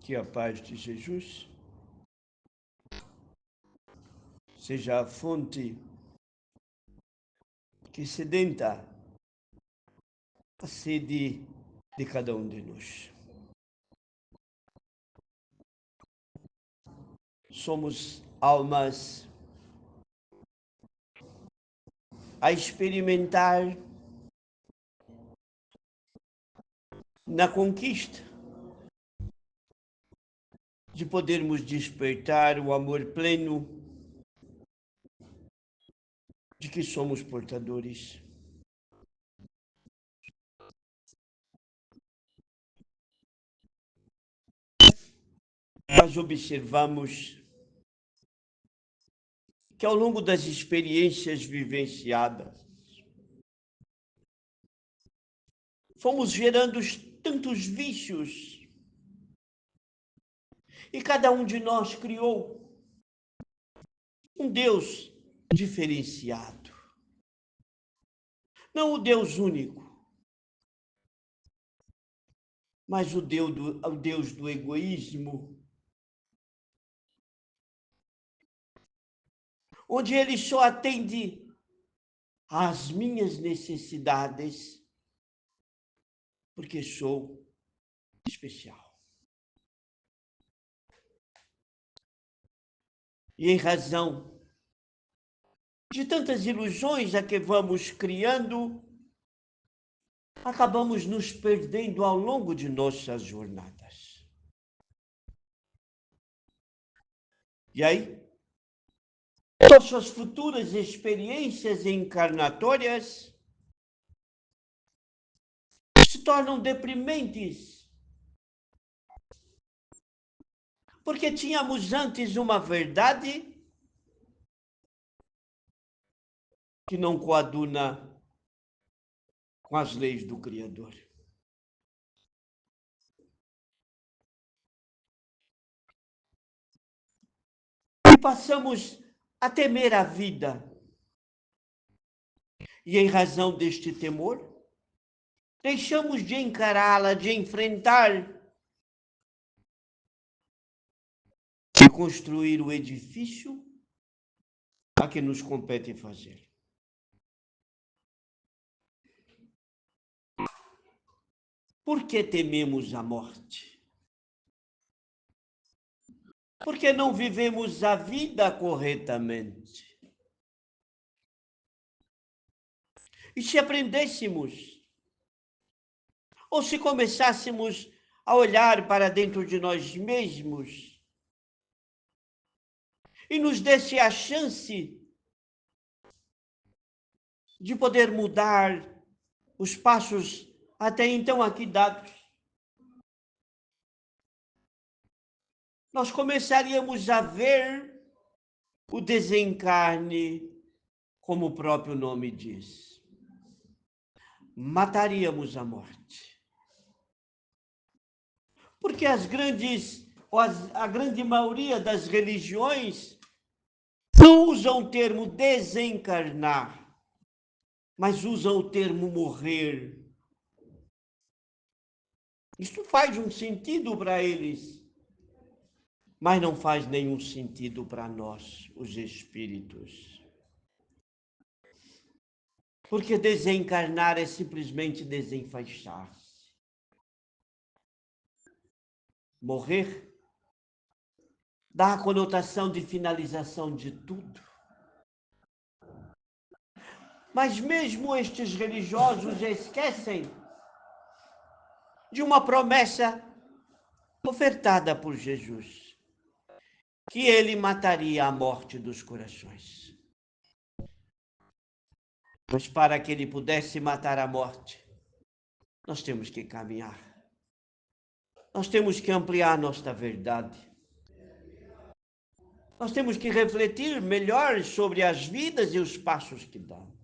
Que a paz de Jesus seja a fonte que sedenta a sede de cada um de nós. Somos almas a experimentar na conquista de podermos despertar o amor pleno de que somos portadores. Nós observamos que ao longo das experiências vivenciadas, fomos gerando tantos vícios e cada um de nós criou um Deus diferenciado. Não o Deus único, mas o Deus do egoísmo, onde ele só atende às minhas necessidades, porque sou especial. E em razão de tantas ilusões a que vamos criando, acabamos nos perdendo ao longo de nossas jornadas. E aí, nossas futuras experiências encarnatórias se tornam deprimentes, porque tínhamos antes uma verdade que não coaduna com as leis do Criador. E passamos a temer a vida. E em razão deste temor, deixamos de encará-la, de enfrentar e construir o edifício a que nos compete fazer. Por que tememos a morte? Porque não vivemos a vida corretamente. E se aprendêssemos, ou se começássemos a olhar para dentro de nós mesmos e nos desse a chance de poder mudar os passos até então aqui dados, nós começaríamos a ver o desencarne, como o próprio nome diz. Mataríamos a morte. Porque a grande maioria das religiões não usam o termo desencarnar, mas usam o termo morrer. Isso faz um sentido para eles, mas não faz nenhum sentido para nós, os espíritos. Porque desencarnar é simplesmente desenfaixar-se. Morrer dá a conotação de finalização de tudo. Mas mesmo estes religiosos esquecem de uma promessa ofertada por Jesus, que ele mataria a morte dos corações. Mas para que ele pudesse matar a morte, nós temos que caminhar. Nós temos que ampliar nossa verdade. Nós temos que refletir melhor sobre as vidas e os passos que damos.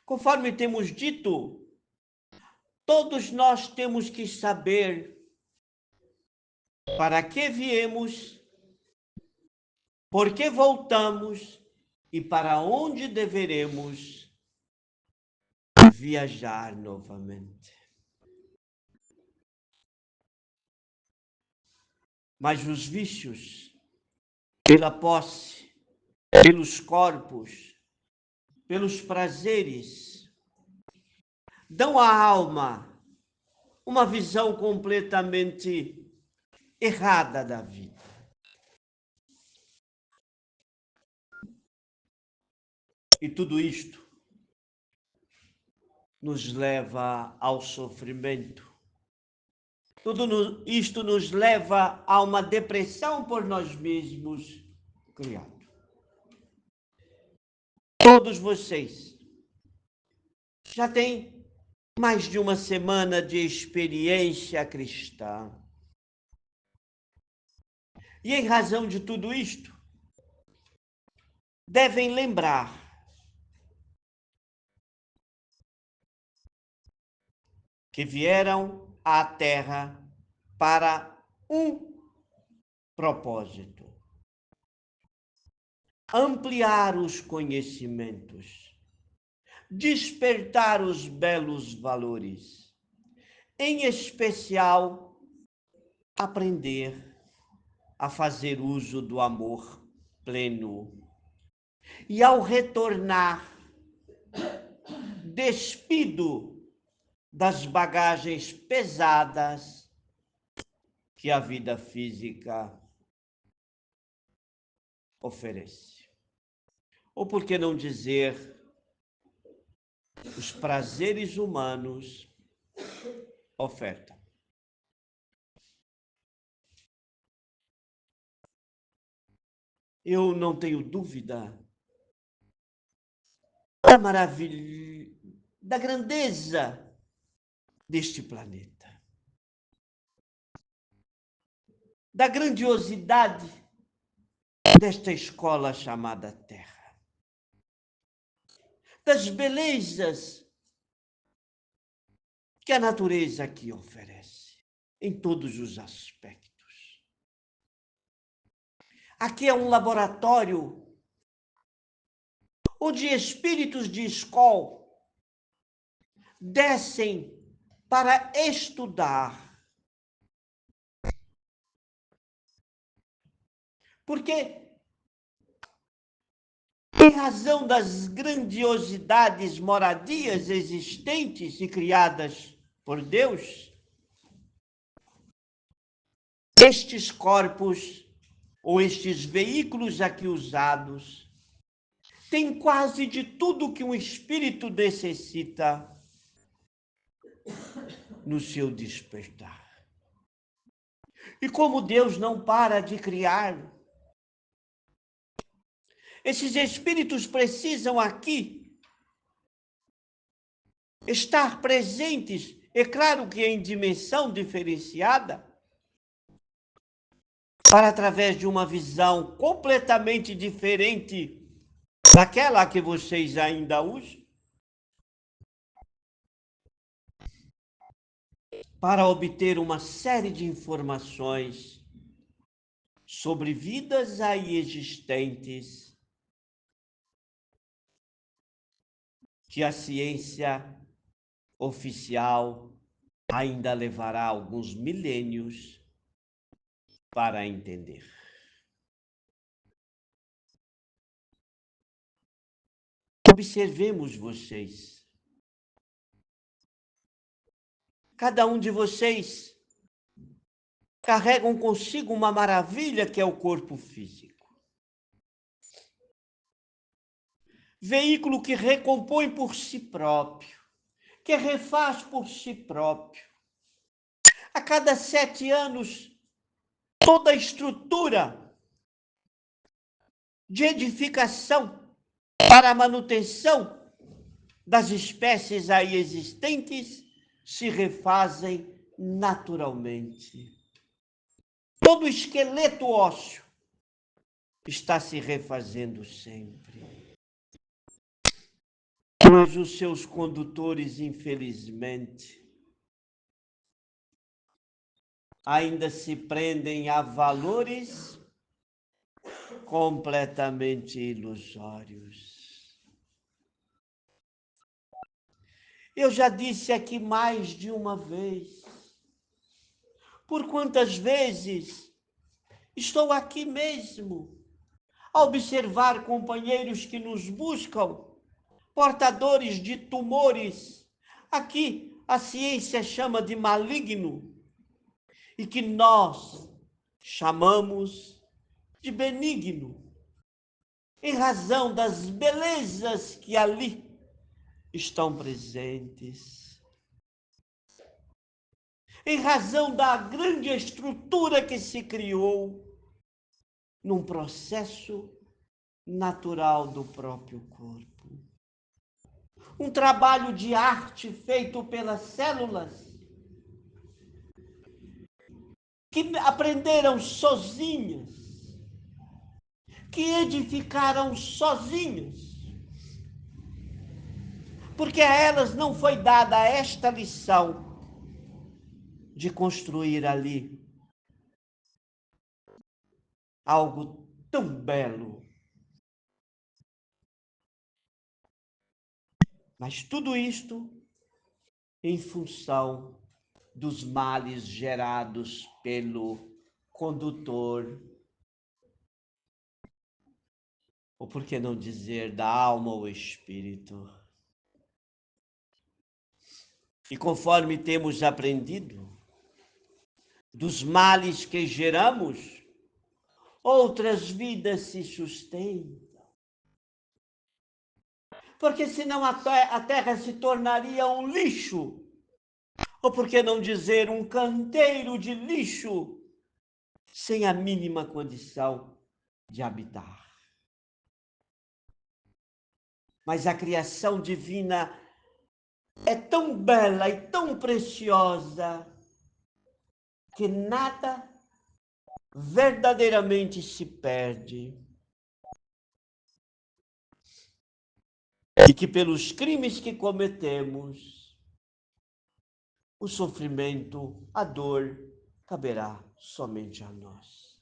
Conforme temos dito, todos nós temos que saber para que viemos, por que voltamos e para onde deveremos viajar novamente. Mas os vícios, pela posse, pelos corpos, pelos prazeres, dão à alma uma visão completamente errada da vida. E tudo isto nos leva ao sofrimento. Tudo isto nos leva a uma depressão por nós mesmos criado. Todos vocês já têm mais de uma semana de experiência cristã. E em razão de tudo isto, devem lembrar que vieram à Terra para um propósito: ampliar os conhecimentos, despertar os belos valores, em especial, aprender a fazer uso do amor pleno. E ao retornar, despido das bagagens pesadas que a vida física oferece. Ou por que não dizer, os prazeres humanos ofertam. Eu não tenho dúvida da maravilha, da grandeza deste planeta, da grandiosidade desta escola chamada Terra, das belezas que a natureza aqui oferece, em todos os aspectos. Aqui é um laboratório onde espíritos de escola descem para estudar. Porque, em razão das grandiosidades moradias existentes e criadas por Deus, estes corpos, ou estes veículos aqui usados, têm quase de tudo que um espírito necessita no seu despertar. E como Deus não para de criar, esses espíritos precisam aqui estar presentes, é claro que em dimensão diferenciada, para através de uma visão completamente diferente daquela que vocês ainda usam, para obter uma série de informações sobre vidas aí existentes que a ciência oficial ainda levará alguns milênios para entender. Observemos vocês. Cada um de vocês carregam consigo uma maravilha que é o corpo físico. Veículo que recompõe por si próprio, que refaz por si próprio. A cada 7 anos, toda a estrutura de edificação para a manutenção das espécies aí existentes se refazem naturalmente. Todo o esqueleto ósseo está se refazendo sempre. Mas os seus condutores, infelizmente, ainda se prendem a valores completamente ilusórios. Eu já disse aqui mais de uma vez, por quantas vezes Estou aqui mesmo, a observar companheiros que nos buscam, portadores de tumores. Aqui a ciência chama de maligno e que nós chamamos de benigno, em razão das belezas que ali estão presentes, em razão da grande estrutura que se criou num processo natural do próprio corpo. Um trabalho de arte feito pelas células que aprenderam sozinhas, que edificaram sozinhas, porque a elas não foi dada esta lição de construir ali algo tão belo. Mas tudo isto em função dos males gerados pelo condutor, ou por que não dizer da alma ou espírito. E conforme temos aprendido, dos males que geramos, outras vidas se sustentam. Porque senão a terra se tornaria um lixo, ou por que não dizer um canteiro de lixo, sem a mínima condição de habitar. Mas a criação divina é tão bela e tão preciosa que nada verdadeiramente se perde. E que pelos crimes que cometemos, o sofrimento, a dor, caberá somente a nós.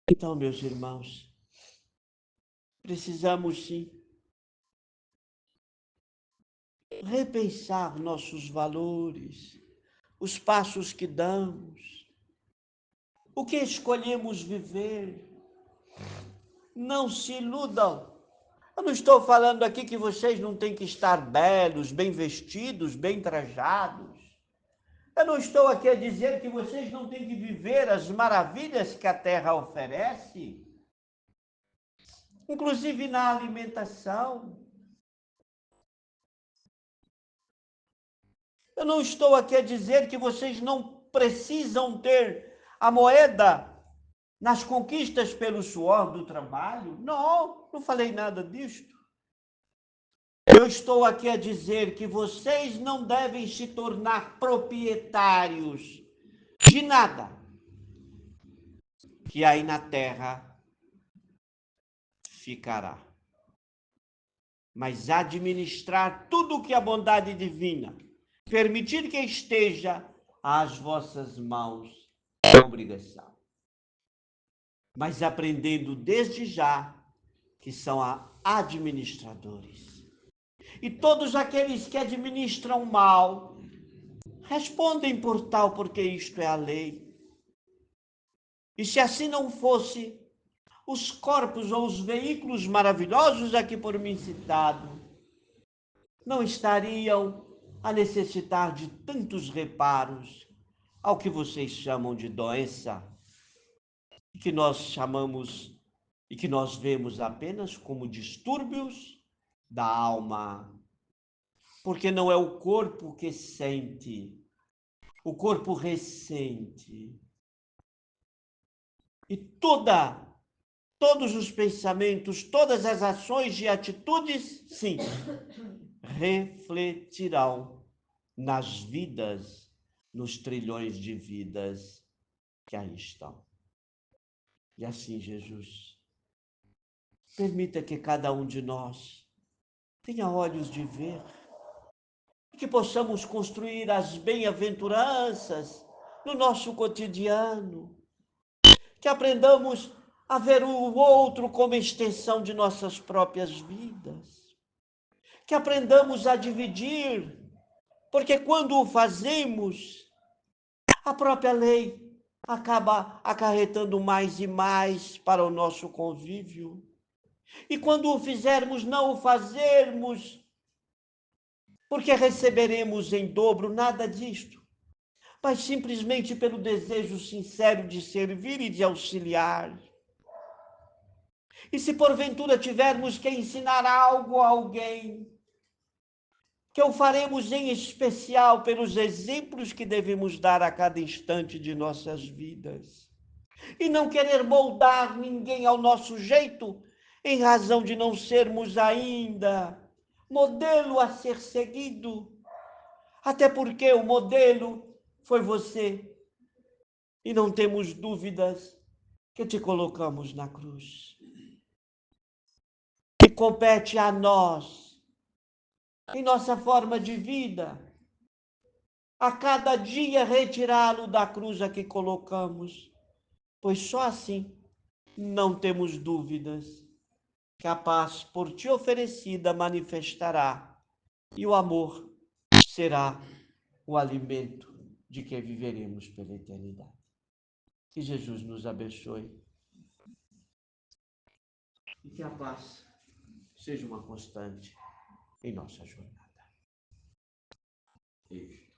Então, meus irmãos, precisamos sim repensar nossos valores, os passos que damos, o que escolhemos viver. Não se iludam. Eu não estou falando aqui que vocês não têm que estar belos, bem vestidos, bem trajados. Eu não estou aqui a dizer que vocês não têm que viver as maravilhas que a terra oferece, inclusive na alimentação. Eu não estou aqui a dizer que vocês não precisam ter a moeda nas conquistas pelo suor do trabalho. Não falei nada disto. Eu estou aqui a dizer que vocês não devem se tornar proprietários de nada que aí na terra ficará, mas administrar tudo o que a bondade divina permitir que esteja às vossas mãos é obrigação. Mas aprendendo desde já que são administradores. E todos aqueles que administram mal respondem por tal, porque isto é a lei. E se assim não fosse, os corpos ou os veículos maravilhosos aqui por mim citados não estariam a necessitar de tantos reparos ao que vocês chamam de doença, e que nós chamamos e que nós vemos apenas como distúrbios da alma. Porque não é o corpo que sente, o corpo ressente. E todos os pensamentos, todas as ações e atitudes, sim, refletirão nas vidas, nos trilhões de vidas que aí estão. E assim, Jesus, permita que cada um de nós tenha olhos de ver, que possamos construir as bem-aventuranças no nosso cotidiano, que aprendamos a ver o outro como extensão de nossas próprias vidas, que aprendamos a dividir, porque quando o fazemos, a própria lei, acaba acarretando mais e mais para o nosso convívio. E quando o fizermos, não o fazermos, porque receberemos em dobro, nada disto, mas simplesmente pelo desejo sincero de servir e de auxiliar. E se porventura tivermos que ensinar algo a alguém, que o faremos em especial pelos exemplos que devemos dar a cada instante de nossas vidas. E não querer moldar ninguém ao nosso jeito, em razão de não sermos ainda modelo a ser seguido. Até porque o modelo foi você. E não temos dúvidas que te colocamos na cruz. E compete a nós, em nossa forma de vida, a cada dia retirá-lo da cruz a que colocamos, pois só assim não temos dúvidas que a paz por ti oferecida manifestará e o amor será o alimento de que viveremos pela eternidade. Que Jesus nos abençoe e que a paz seja uma constante em nossa jornada. Beijo.